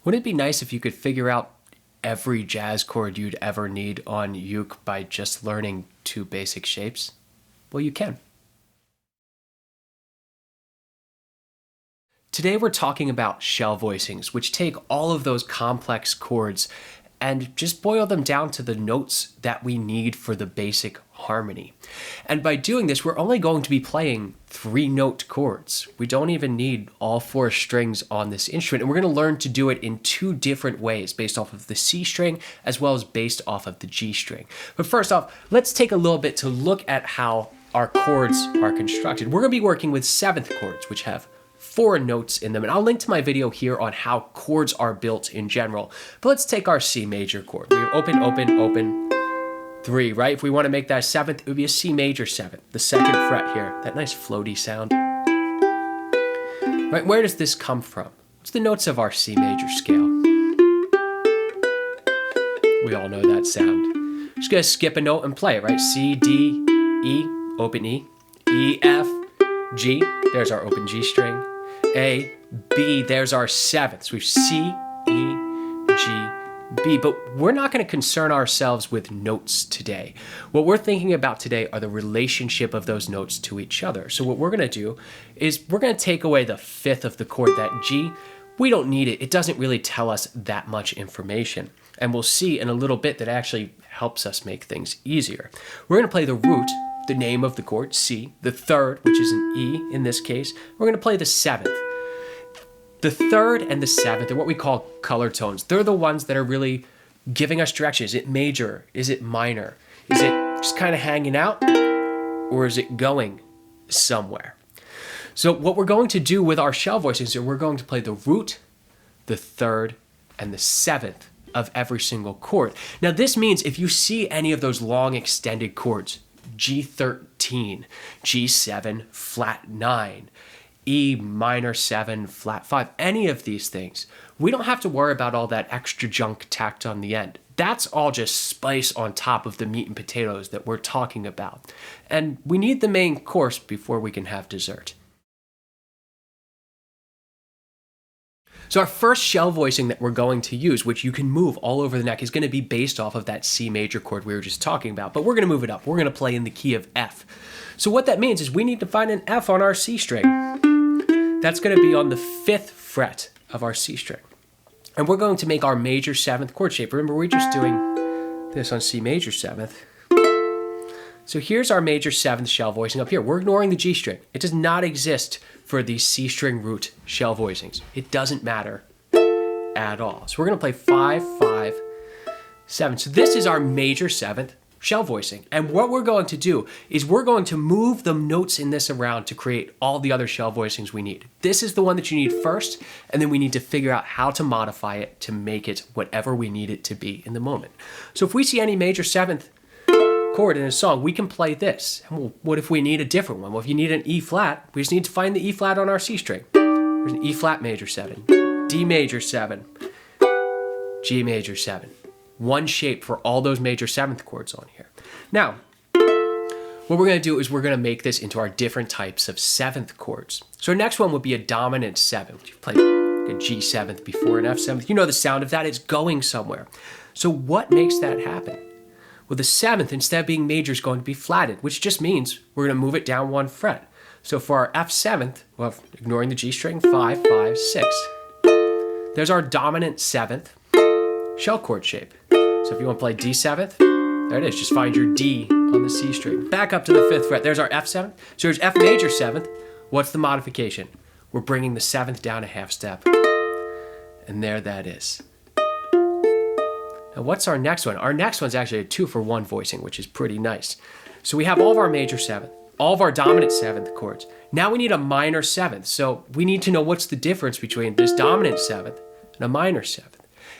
Wouldn't it be nice if you could figure out every jazz chord you'd ever need on uke by just learning 2 basic shapes? Well, you can. Today we're talking about shell voicings, which take all of those complex chords and just boil them down to the notes that we need for the basic harmony. And by doing this, we're only going to be playing 3-note chords. We don't even need all 4 strings on this instrument, and we're going to learn to do it in 2 different ways, based off of the C string as well as based off of the G string. But first off, let's take a little bit to look at how our chords are constructed. We're going to be working with 7th chords, which have 4 notes in them, and I'll link to my video here on how chords are built in general. But let's take our C major chord. We have open, open, open, 3, right? If we want to make that 7th, it would be a C major 7th, the 2nd fret here, that nice floaty sound. Right, where does this come from? What's the notes of our C major scale? We all know that sound. Just gonna skip a note and play it, right? C, D, E, open E, E, F, G, there's our open G string, A, B, there's our 7th. So we have C, E, G, B, but we're not going to concern ourselves with notes today. What we're thinking about today are the relationship of those notes to each other. So what we're going to do is we're going to take away the 5th of the chord, that G. We don't need it. It doesn't really tell us that much information. And we'll see in a little bit that actually helps us make things easier. We're going to play the root, the name of the chord, C, the 3rd, which is an E in this case. We're going to play the 7th. The 3rd and the 7th are what we call color tones. They're the ones that are really giving us direction. Is it major? Is it minor? Is it just kind of hanging out? Or is it going somewhere? So what we're going to do with our shell voicings is we're going to play the root, the 3rd, and the 7th of every single chord. Now this means if you see any of those long extended chords, G13, G7, flat 9, E minor 7, flat 5, any of these things, we don't have to worry about all that extra junk tacked on the end. That's all just spice on top of the meat and potatoes that we're talking about. And we need the main course before we can have dessert. So our first shell voicing that we're going to use, which you can move all over the neck, is going to be based off of that C major chord we were just talking about, but we're going to move it up. We're going to play in the key of F. So what that means is we need to find an F on our C string. That's going to be on the 5th fret of our C string. And we're going to make our major 7th chord shape. Remember, we're just doing this on C major 7th. So here's our major 7th shell voicing up here. We're ignoring the G string. It does not exist for these C string root shell voicings. It doesn't matter at all. So we're going to play 5, 5, 7. So this is our major 7th shell voicing. And what we're going to do is we're going to move the notes in this around to create all the other shell voicings we need. This is the one that you need first, and then we need to figure out how to modify it to make it whatever we need it to be in the moment. So if we see any major 7th chord in a song, we can play this. And well, what if we need a different one? Well, if you need an E flat, we just need to find the E flat on our C string. There's an E flat major 7, D major 7, G major 7. One shape for all those major 7th chords on here. Now, what we're going to do is we're going to make this into our different types of 7th chords. So our next one would be a dominant 7. You've played a G 7th before, an F 7th. You know the sound of that. It's going somewhere. So what makes that happen? Well, the 7th, instead of being major, is going to be flatted, which just means we're going to move it down 1 fret. So for our F 7th, well, ignoring the G string, 5, 5, 6. There's our dominant 7th shell chord shape. So if you want to play D 7th, there it is. Just find your D on the C string. Back up to the 5th fret. There's our F 7th. So there's F major 7th. What's the modification? We're bringing the 7th down a half step. And there that is. Now what's our next one? Our next one's actually a 2-for-1 voicing, which is pretty nice. So we have all of our major 7th, all of our dominant 7th chords. Now we need a minor 7th. So we need to know what's the difference between this dominant 7th and a minor 7th.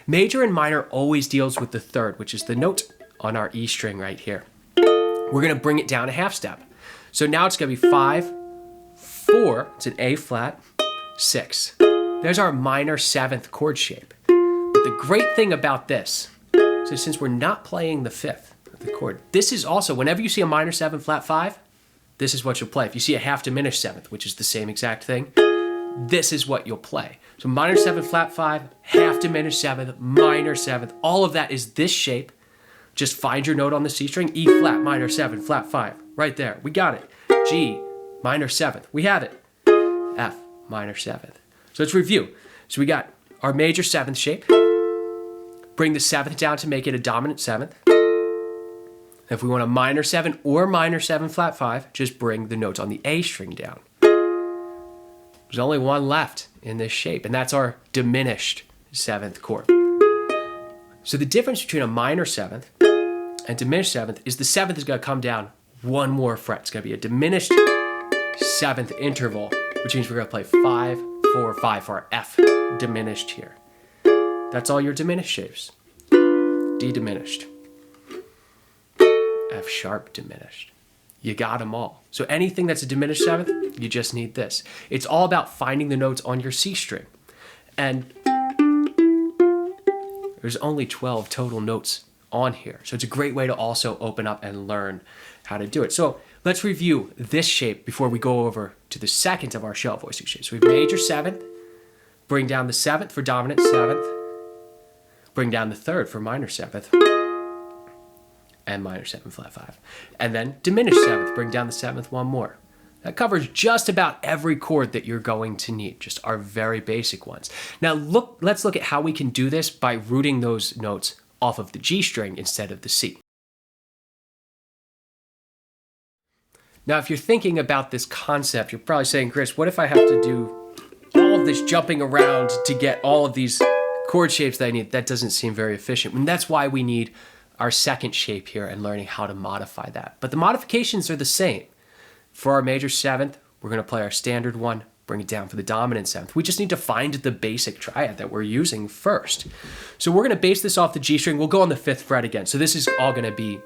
Major and minor always deals with the 3rd, which is the note on our E string right here. We're going to bring it down a half step. So now it's going to be 5, 4, it's an A flat, 6. There's our minor 7th chord shape. But the great thing about this, so since we're not playing the 5th of the chord, this is also, whenever you see a minor 7 flat 5, this is what you'll play. If you see a half diminished 7th, which is the same exact thing, this is what you'll play. So minor 7, flat 5, half diminished 7th, minor 7th. All of that is this shape. Just find your note on the C string. E flat, minor 7, flat 5. Right there. We got it. G, minor 7th. We have it. F, minor 7th. So let's review. So we got our major 7th shape. Bring the 7th down to make it a dominant 7th. If we want a minor 7 or minor 7 flat 5, just bring the notes on the A string down. There's only one left in this shape, and that's our diminished 7th chord. So the difference between a minor 7th and diminished 7th is the 7th is going to come down one more fret. It's going to be a diminished 7th interval, which means we're going to play 5, 4, 5 for our F diminished here. That's all your diminished shapes. D diminished. F sharp diminished. You got them all. So anything that's a diminished 7th, you just need this. It's all about finding the notes on your C string. And there's only 12 total notes on here. So it's a great way to also open up and learn how to do it. So let's review this shape before we go over to the second of our shell voicing shapes. So we have major 7th, bring down the 7th for dominant 7th, bring down the 3rd for minor 7th, and minor 7 flat 5. And then diminished 7th, bring down the 7th one more. That covers just about every chord that you're going to need, just our very basic ones. Now let's look at how we can do this by rooting those notes off of the G string instead of the C. Now if you're thinking about this concept, you're probably saying, Chris, what if I have to do all of this jumping around to get all of these chord shapes that I need? That doesn't seem very efficient. And that's why we need our second shape here and learning how to modify that. But the modifications are the same. For our major 7th, we're going to play our standard one, bring it down for the dominant 7th. We just need to find the basic triad that we're using first. So we're going to base this off the G string. We'll go on the 5th fret again. So this is all going to be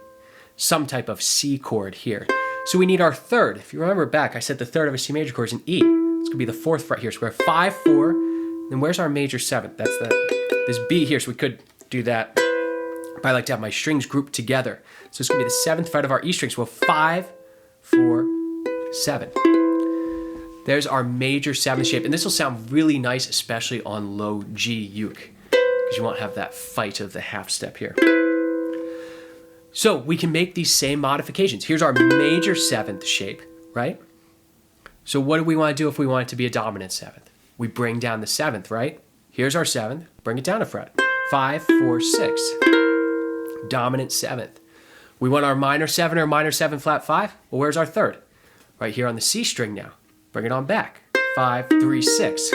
some type of C chord here. So we need our 3rd. If you remember back, I said the 3rd of a C major chord is an E. It's going to be the 4th fret here. So we're 5, 4. Then where's our major 7th? That's this B here. So we could do that. But I like to have my strings grouped together. So it's going to be the 7th fret of our E string. So we'll 5, 4, 7. There's our major 7th shape. And this will sound really nice, especially on low G uke, because you won't have that fight of the half step here. So we can make these same modifications. Here's our major 7th shape, right? So what do we want to do if we want it to be a dominant 7th? We bring down the 7th, right? Here's our 7th. Bring it down a fret. 5, 4, 6. Dominant 7th. We want our minor 7 or minor 7 flat 5. Well, where's our 3rd? Right here on the C string now. Bring it on back. 5, 3, 6.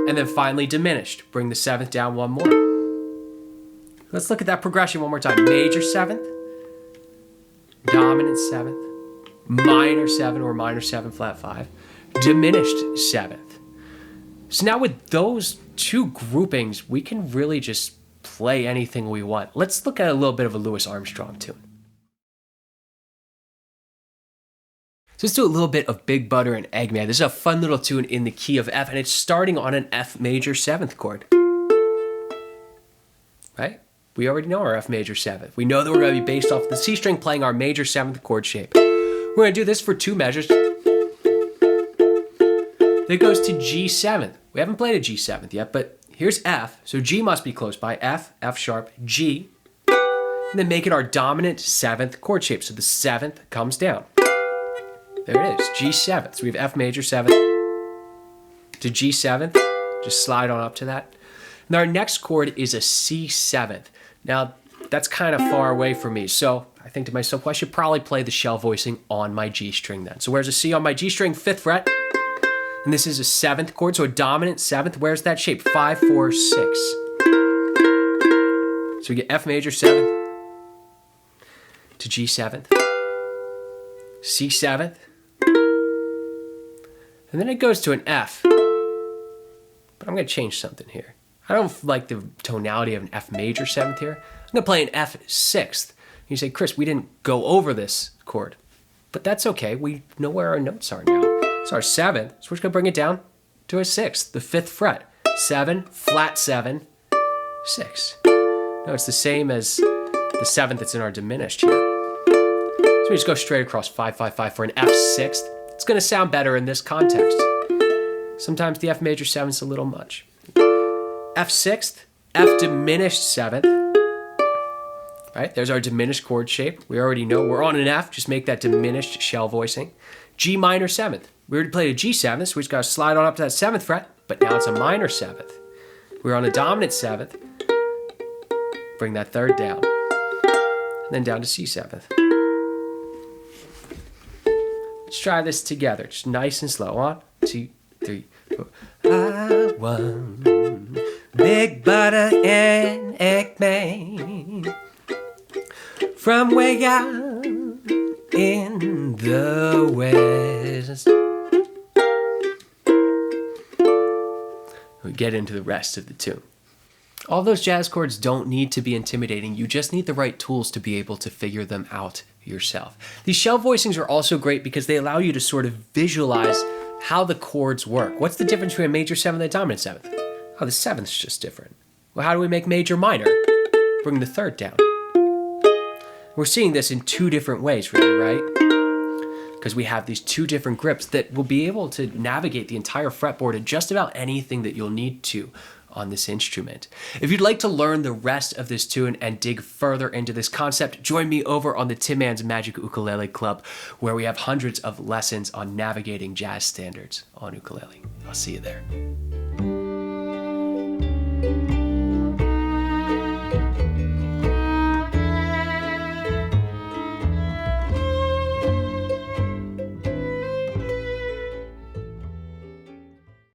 And then finally diminished. Bring the 7th down one more. Let's look at that progression one more time. Major 7th, dominant 7th, minor 7 or minor 7 flat 5, diminished 7th. So now with those two groupings, we can really just play anything we want. Let's look at a little bit of a Louis Armstrong tune. So let's do a little bit of Big Butter and Eggman. This is a fun little tune in the key of F, and it's starting on an F major 7th chord. Right? We already know our F major 7th. We know that we're going to be based off the C string playing our major 7th chord shape. We're going to do this for 2 measures. That goes to G 7th. We haven't played a G 7th yet, but here's F. So G must be close by. F, F sharp, G. And then make it our dominant 7th chord shape. So the 7th comes down. There it is, G 7th. So we have F major 7th to G 7th. Just slide on up to that. And our next chord is a C 7th. Now, that's kind of far away from me. So I think to myself, well, I should probably play the shell voicing on my G string then. So where's a C on my G string? 5th fret. And this is a 7th chord, so a dominant 7th. Where's that shape? 5, 4, 6. So we get F major 7th to G 7th, C 7th, and then it goes to an F. But I'm going to change something here. I don't like the tonality of an F major 7th here. I'm going to play an F 6th. You say, Chris, we didn't go over this chord. But that's okay. We know where our notes are now. It's our 7th, so we're just going to bring it down to a 6th, the 5th fret. 7, flat 7, 6. No, it's the same as the 7th that's in our diminished here. So we just go straight across 5, 5, 5 for an F 6th. It's going to sound better in this context. Sometimes the F major 7th's a little much. F sixth, F diminished 7th. Right, there's our diminished chord shape. We already know we're on an F, just make that diminished shell voicing. G minor 7th. We already played a G7th, so we just gotta slide on up to that 7th fret, but now it's a minor 7th. We're on a dominant 7th. Bring that 3rd down. And then down to C7th. Let's try this together, just nice and slow. 1, 2, 3, 4. I want big butter and egg made from way out in the west. We get into the rest of the tune. All those jazz chords don't need to be intimidating. You just need the right tools to be able to figure them out yourself. These shell voicings are also great because they allow you to sort of visualize how the chords work. What's the difference between a major 7th and a dominant 7th? Oh, the 7th's just different. Well, how do we make major minor? Bring the 3rd down. We're seeing this in 2 different ways, really, right? Because we have these 2 different grips that will be able to navigate the entire fretboard and just about anything that you'll need to on this instrument. If you'd like to learn the rest of this tune and dig further into this concept, join me over on the Tim Mann's Magic Ukulele Club, where we have hundreds of lessons on navigating jazz standards on ukulele. I'll see you there.